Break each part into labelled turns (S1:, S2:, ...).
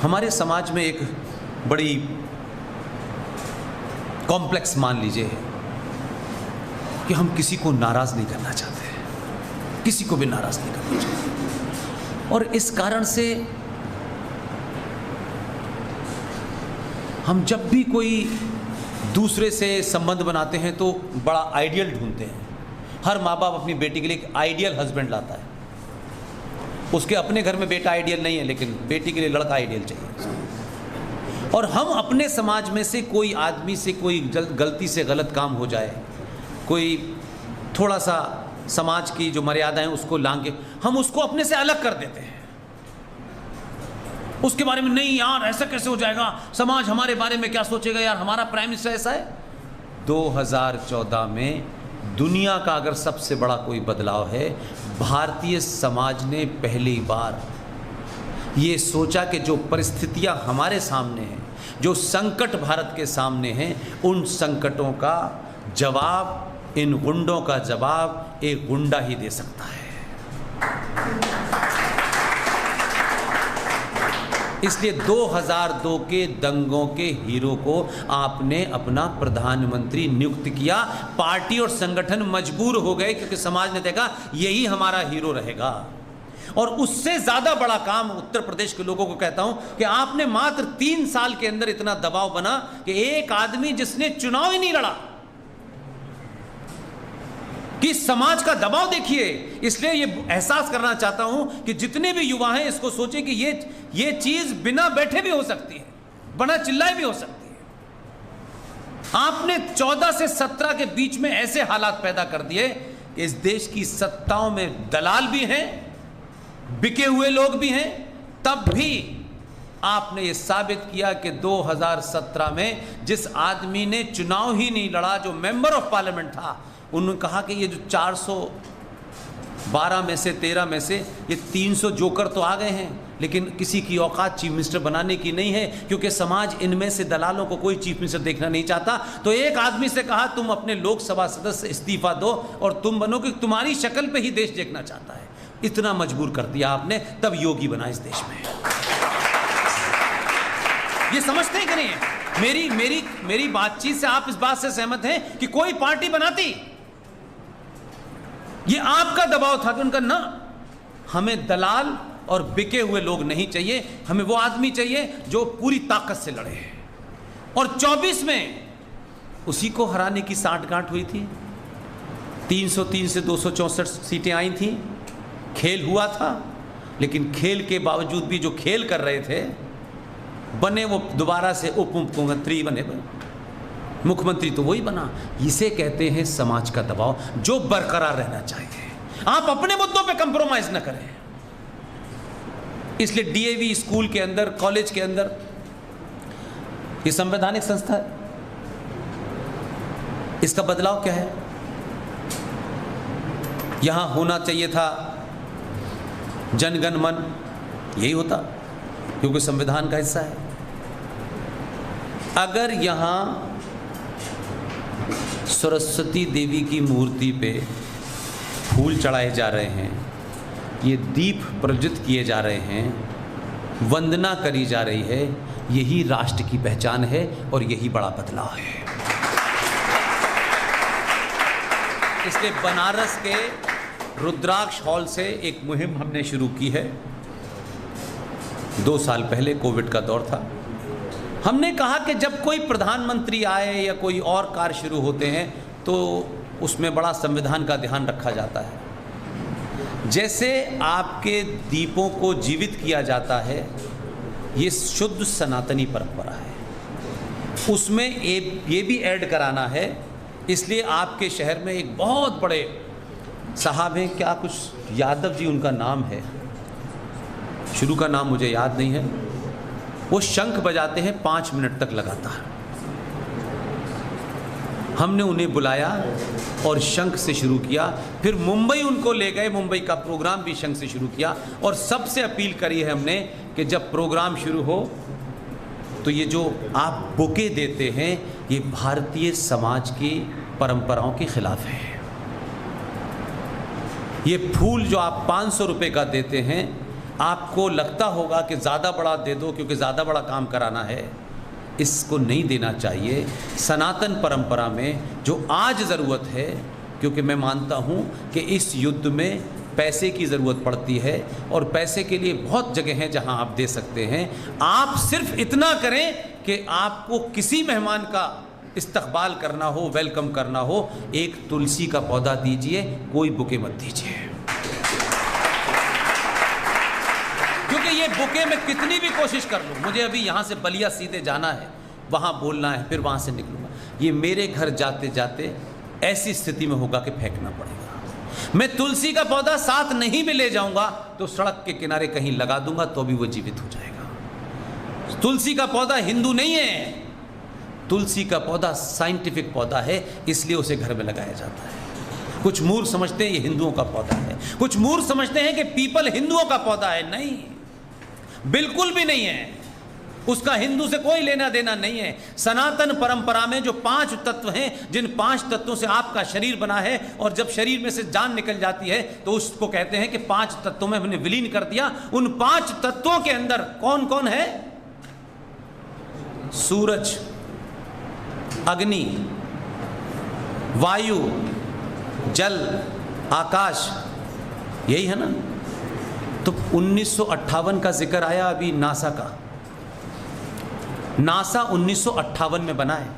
S1: हमारे समाज में एक बड़ी कॉम्प्लेक्स मान लीजिए है कि हम किसी को नाराज़ नहीं करना चाहते, किसी को भी नाराज़ नहीं करना चाहते, और इस कारण से हम जब भी कोई दूसरे से संबंध बनाते हैं तो बड़ा आइडियल ढूंढते हैं। हर माँ बाप अपनी बेटी के लिए एक आइडियल हस्बैंड लाता है। उसके अपने घर में बेटा आइडियल नहीं है, लेकिन बेटी के लिए लड़का आइडियल चाहिए। और हम अपने समाज में से कोई आदमी से कोई गलती से गलत काम हो जाए, कोई थोड़ा सा समाज की जो मर्यादा है उसको लांघे, हम उसको अपने से अलग कर देते हैं। उसके बारे में नहीं यार ऐसा कैसे हो जाएगा, समाज हमारे बारे में क्या सोचेगा, यार हमारा प्राइम मिनिस्टर ऐसा है। 2014 में दुनिया का अगर सबसे बड़ा कोई बदलाव है, भारतीय समाज ने पहली बार ये सोचा कि जो परिस्थितियां हमारे सामने हैं, जो संकट भारत के सामने हैं, उन संकटों का जवाब, इन गुंडों का जवाब एक गुंडा ही दे सकता है। इसलिए 2002 के दंगों के हीरो को आपने अपना प्रधानमंत्री नियुक्त किया। पार्टी और संगठन मजबूर हो गए क्योंकि समाज ने देखा यही हमारा हीरो रहेगा। और उससे ज्यादा बड़ा काम उत्तर प्रदेश के लोगों को कहता हूं कि आपने मात्र 3 साल के अंदर इतना दबाव बना कि एक आदमी जिसने चुनाव ही नहीं लड़ा, कि समाज का दबाव देखिए। इसलिए ये एहसास करना चाहता हूं कि जितने भी युवा हैं इसको सोचें कि ये चीज बिना बैठे भी हो सकती है, बिना चिल्लाए भी हो सकती है। आपने 14 से 17 के बीच में ऐसे हालात पैदा कर दिए कि इस देश की सत्ताओं में दलाल भी हैं, बिके हुए लोग भी हैं। तब भी आपने ये साबित किया कि 2017 में जिस आदमी ने चुनाव ही नहीं लड़ा, जो मेंबर ऑफ पार्लियामेंट था, उन्होंने कहा कि ये जो 412 में से 13 में से ये 300 जोकर तो आ गए हैं, लेकिन किसी की औकात चीफ मिनिस्टर बनाने की नहीं है, क्योंकि समाज इनमें से दलालों को कोई चीफ मिनिस्टर देखना नहीं चाहता। तो एक आदमी से कहा तुम अपने लोकसभा सदस्य इस्तीफा दो और तुम बनो कि तुम्हारी शक्ल पे ही देश देखना चाहता है। इतना मजबूर कर दिया आपने, तब योगी बना इस देश में। ये समझते हैं कि नहीं है? मेरी बातचीत से आप इस बात से सहमत हैं कि कोई पार्टी बनाती, ये आपका दबाव था कि उनका ना, हमें दलाल और बिके हुए लोग नहीं चाहिए, हमें वो आदमी चाहिए जो पूरी ताकत से लड़े। और 24 में उसी को हराने की साठगांठ हुई थी। 303 से 264 सीटें आई थी, खेल हुआ था। लेकिन खेल के बावजूद भी जो खेल कर रहे थे, बने वो दोबारा से उप मुख्यमंत्री बने, मुख्यमंत्री तो वही बना। इसे कहते हैं समाज का दबाव, जो बरकरार रहना चाहिए। आप अपने मुद्दों पे कंप्रोमाइज न करें। इसलिए डीएवी स्कूल के अंदर, कॉलेज के अंदर, ये संवैधानिक संस्था है, इसका बदलाव क्या है? यहां होना चाहिए था जनगण मन, यही होता क्योंकि संविधान का हिस्सा है। अगर यहां सरस्वती देवी की मूर्ति पे फूल चढ़ाए जा रहे हैं, ये दीप प्रज्वलित किए जा रहे हैं, वंदना करी जा रही है, यही राष्ट्र की पहचान है और यही बड़ा बदलाव है। इसलिए बनारस के रुद्राक्ष हॉल से एक मुहिम हमने शुरू की है। 2 साल पहले कोविड का दौर था। हमने कहा कि जब कोई प्रधानमंत्री आए या कोई और कार्य शुरू होते हैं तो उसमें बड़ा संविधान का ध्यान रखा जाता है। जैसे आपके दीपों को जीवित किया जाता है, ये शुद्ध सनातनी परंपरा है, उसमें ये भी ऐड कराना है। इसलिए आपके शहर में एक बहुत बड़े साहब हैं, क्या कुछ यादव जी उनका नाम है, शुरू का नाम मुझे याद नहीं है, वो शंख बजाते हैं 5 मिनट तक लगातार। हमने उन्हें बुलाया और शंख से शुरू किया। फिर मुंबई उनको ले गए, मुंबई का प्रोग्राम भी शंख से शुरू किया। और सबसे अपील करी है हमने कि जब प्रोग्राम शुरू हो तो ये जो आप बुके देते हैं, ये भारतीय समाज की परंपराओं के खिलाफ है। ये फूल जो आप 500 रुपये का देते हैं, आपको लगता होगा कि ज़्यादा बड़ा दे दो क्योंकि ज़्यादा बड़ा काम कराना है, इसको नहीं देना चाहिए। सनातन परंपरा में जो आज ज़रूरत है, क्योंकि मैं मानता हूँ कि इस युद्ध में पैसे की ज़रूरत पड़ती है और पैसे के लिए बहुत जगह हैं जहाँ आप दे सकते हैं। आप सिर्फ इतना करें कि आपको किसी मेहमान का इस्तकबाल करना हो, वेलकम करना हो, एक तुलसी का पौधा दीजिए, कोई बुके मत दीजिए। क्योंकि ये बुके में कितनी भी कोशिश कर लूँ, मुझे अभी यहाँ से बलिया सीधे जाना है, वहाँ बोलना है, फिर वहाँ से निकलूँगा, ये मेरे घर जाते जाते ऐसी स्थिति में होगा कि फेंकना पड़ेगा। मैं तुलसी का पौधा साथ नहीं भी ले जाऊंगा तो सड़क के किनारे कहीं लगा दूंगा तो भी वो जीवित हो जाएगा। तुलसी का पौधा हिंदू नहीं है, तुलसी का पौधा साइंटिफिक पौधा है, इसलिए उसे घर में लगाया जाता है। कुछ मूर्ख समझते हैं ये हिंदुओं का पौधा है, कुछ मूर्ख समझते हैं कि पीपल हिंदुओं का पौधा है। नहीं, बिल्कुल भी नहीं है, उसका हिंदू से कोई लेना देना नहीं है। सनातन परंपरा में जो 5 तत्व हैं, जिन 5 तत्वों से आपका शरीर बना है, और जब शरीर में से जान निकल जाती है तो उसको कहते हैं कि 5 तत्वों में हमने विलीन कर दिया। उन 5 तत्वों के अंदर कौन कौन है? सूरज, अग्नि, वायु, जल, आकाश, यही है ना। तो 1958 का जिक्र आया अभी नासा का। नासा 1958 में बना है।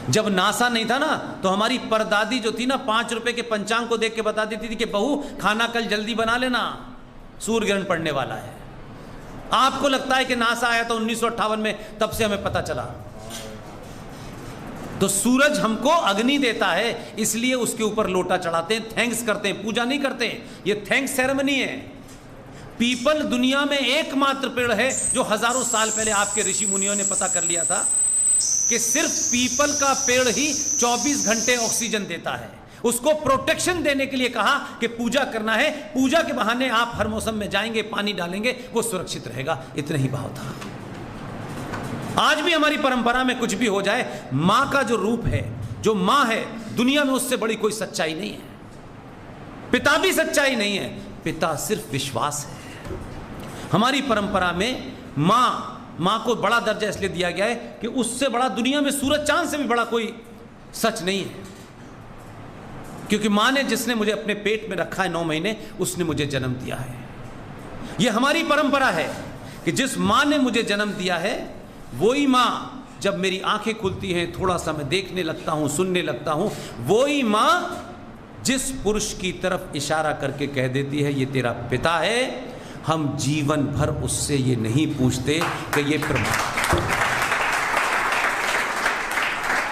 S1: जब नासा नहीं था ना तो हमारी परदादी जो थी ना 5 रुपए के पंचांग को देख के बता देती थी कि बहू खाना कल जल्दी बना लेना, सूर्य ग्रहण पड़ने वाला है। आपको लगता है कि नासा आया तो 1958 में, तब से हमें पता चला। तो सूरज हमको अग्नि देता है, इसलिए उसके ऊपर लोटा चढ़ाते हैं, थैंक्स करते हैं, पूजा नहीं करते। ये थैंक्स सेरेमनी है। पीपल दुनिया में एकमात्र पेड़ है जो हजारों साल पहले आपके ऋषि मुनियों ने पता कर लिया था कि सिर्फ पीपल का पेड़ ही 24 घंटे ऑक्सीजन देता है। उसको प्रोटेक्शन देने के लिए कहा कि पूजा करना है, पूजा के बहाने आप हर मौसम में जाएंगे, पानी डालेंगे, वो सुरक्षित रहेगा। इतना ही भाव था। आज भी हमारी परंपरा में कुछ भी हो जाए, मां का जो रूप है, जो मां है, दुनिया में उससे बड़ी कोई सच्चाई नहीं है। पिता भी सच्चाई नहीं है, पिता सिर्फ विश्वास है। हमारी परंपरा में मां को बड़ा दर्जा इसलिए दिया गया है कि उससे बड़ा दुनिया में सूरज चांद से भी बड़ा कोई सच नहीं है। क्योंकि मां ने, जिसने मुझे अपने पेट में रखा है 9 महीने, उसने मुझे जन्म दिया है। यह हमारी परंपरा है कि जिस मां ने मुझे जन्म दिया है, वही मां जब मेरी आंखें खुलती हैं, थोड़ा सा मैं देखने लगता हूं, सुनने लगता हूं, वही मां जिस पुरुष की तरफ इशारा करके कह देती है ये तेरा पिता है, हम जीवन भर उससे ये नहीं पूछते कि ये प्रमाण,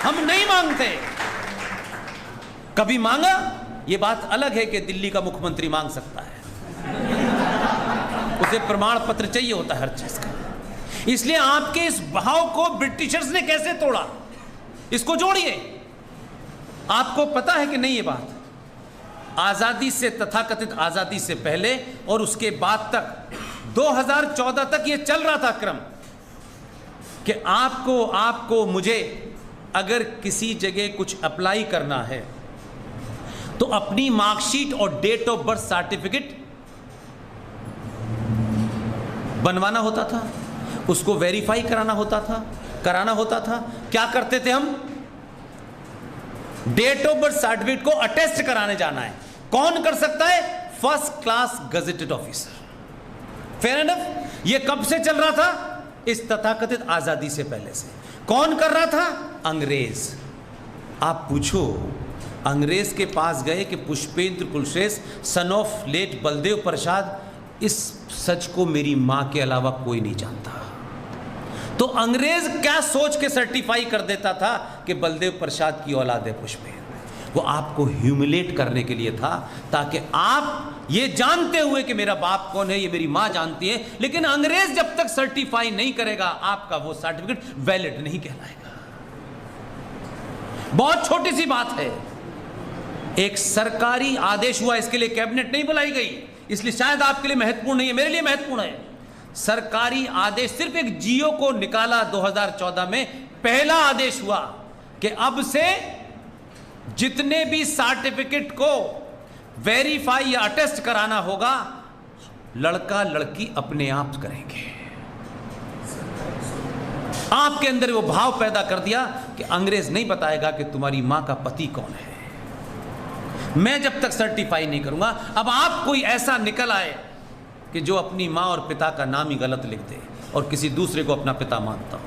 S1: हम नहीं मांगते। कभी मांगा, ये बात अलग है कि दिल्ली का मुख्यमंत्री मांग सकता है, उसे प्रमाण पत्र चाहिए होता है हर चीज का। इसलिए आपके इस भाव को ब्रिटिशर्स ने कैसे तोड़ा, इसको जोड़िए। आपको पता है कि नहीं ये बात? आजादी से, तथाकथित आजादी से पहले और उसके बाद तक 2014 तक ये चल रहा था क्रम कि आपको मुझे अगर किसी जगह कुछ अप्लाई करना है तो अपनी मार्कशीट और डेट ऑफ बर्थ सर्टिफिकेट बनवाना होता था, उसको वेरीफाई कराना होता था। क्या करते थे हम? डेट ऑफ बर्थ सर्टिफिकेट को अटेस्ट कराने जाना है। कौन कर सकता है? First class gazetted officer. Fair enough. ये कब से चल रहा था? इस तथाकथित आजादी से पहले से। कौन कर रहा था? अंग्रेज। आप पूछो, अंग्रेज के पास गए कि Pushpendra Kulshreshtha son of late Baldev Prasad, इस सच को मेरी मां के अलावा कोई नहीं जानता। तो अंग्रेज क्या सोच के सर्टिफाई कर देता था कि बलदेव प्रसाद की औलाद है पुष्पेंद्र? वो आपको ह्यूमिलेट करने के लिए था, ताकि आप ये जानते हुए कि मेरा बाप कौन है, ये मेरी मां जानती है, लेकिन अंग्रेज जब तक सर्टिफाई नहीं करेगा आपका वो सर्टिफिकेट वैलिड नहीं कहलाएगा। बहुत छोटी सी बात है, एक सरकारी आदेश हुआ, इसके लिए कैबिनेट नहीं बुलाई गई, इसलिए शायद आपके लिए महत्वपूर्ण नहीं है, मेरे लिए महत्वपूर्ण है। सरकारी आदेश, सिर्फ एक जियो को निकाला 2014 में, पहला आदेश हुआ कि अब से जितने भी सर्टिफिकेट को वेरीफाई या अटेस्ट कराना होगा, लड़का लड़की अपने आप करेंगे। आपके अंदर वो भाव पैदा कर दिया कि अंग्रेज नहीं बताएगा कि तुम्हारी मां का पति कौन है, मैं जब तक सर्टिफाई नहीं करूंगा। अब आप कोई ऐसा निकल आए कि जो अपनी मां और पिता का नाम ही गलत लिख दे और किसी दूसरे को अपना पिता मानता हो।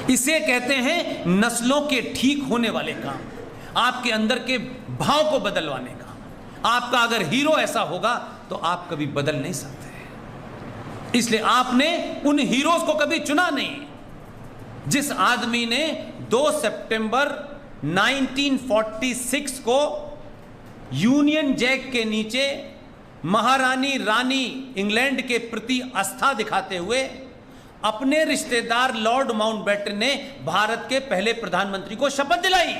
S1: इसे कहते हैं नस्लों के ठीक होने वाले काम, आपके अंदर के भाव को बदलवाने का। आपका अगर हीरो ऐसा होगा तो आप कभी बदल नहीं सकते। इसलिए आपने उन हीरोज को कभी चुना नहीं। जिस आदमी ने 2 सितंबर 1946 को यूनियन जैक के नीचे महारानी रानी इंग्लैंड के प्रति आस्था दिखाते हुए अपने रिश्तेदार लॉर्ड माउंटबेटन ने भारत के पहले प्रधानमंत्री को शपथ दिलाई।